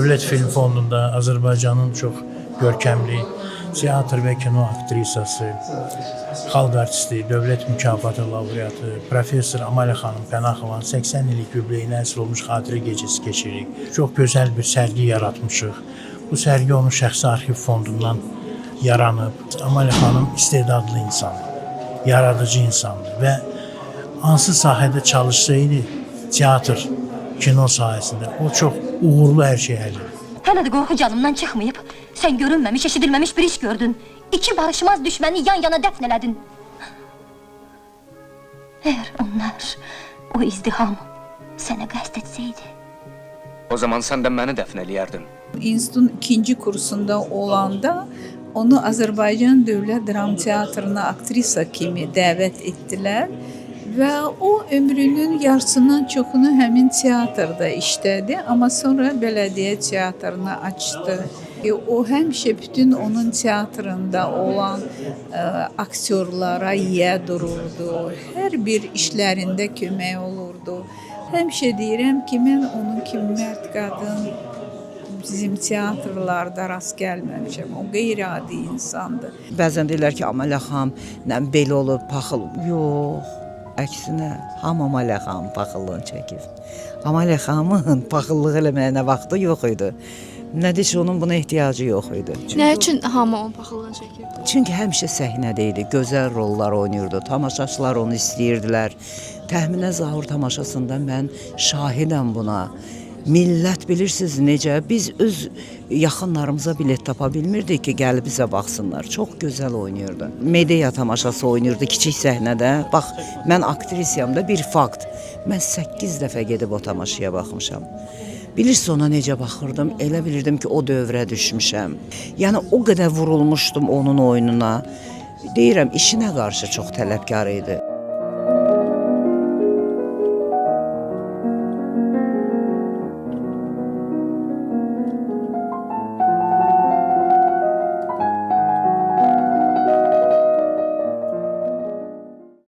Dövlət Film Fondunda Azərbaycanın çox görkəmli teatr və kino aktrisası, xalq artisti, dövlət mükafatı laureatı, professor Amalə xanım Pənaxovanın 80 illik yubileyinə həsr olmuş xatirə gecəsi keçiririk. Çox gözəl bir sərgi yaratmışıq. Bu sərgi onun şəxsi arxiv fondundan yaranıb. Amalə xanım istedadlı insandır, yaradıcı insandır və hansı sahədə çalışsaydı, teatr, kino sahəsində o çox uğurlu hər şey əldə edir. Hələ də qorxu canımdan çıxmayıb. Sən görünməmiş, eşidilməmiş bir iş gördün. İki barışmaz düşməni yan-yana dəfn elədin. Əgər onlar, o izdiham sənə qəsd etsəydi. O zaman sən də məni dəfn eləyərdin. İnstitutun 2-ci kursunda olanda onu Azərbaycan Dövlət Dram Teatrına aktrisa kimi dəvət etdilər. Və o ömrünün yarısından çoxunu həmin teatrda işlədi, amma sonra bələdiyyə teatrını açdı. O həmişə bütün onun teatrında olan aktyorlara yiyə dururdu, hər bir işlərində kömək olurdu. Həmişə deyirəm ki, mən onun kimi mərd qadın bizim teatrlarda rast gəlməmişəm. O qeyri-adi insandır. Bəzən deyirlər ki, Amalə xanım belə olub, paxıl. Yox. Əksinə, hamı Amalə xanım paxıllığını çəkir. Amalə xanımın paxıllıq eləməyinə vaxtı yox idi. Nədir ki, onun buna ehtiyacı yox idi. Nə üçün hamı onun paxıllığını çəkirdi? Çünki həmişə səhnədə idi, gözəl rollar oynayırdı, tamaşaçılar onu istəyirdilər. Təxminə Zahur tamaşasında mən şahidəm buna. Millət bilirsiniz necə, biz öz yaxınlarımıza bilet tapa bilmirdik ki, gəlib bizə baxsınlar. Çox gözəl oynayırdı. Media tamaşası oynayırdı kiçik səhnədə. Bax, mən aktrisiyam da bir fakt. Mən 8 dəfə gedib o tamaşaya baxmışam. Bilirsiniz ona necə baxırdım, elə bilirdim ki, o dövrə düşmüşəm. Yəni, o qədər vurulmuşdum onun oyununa. Deyirəm, işinə qarşı çox tələbkar idi.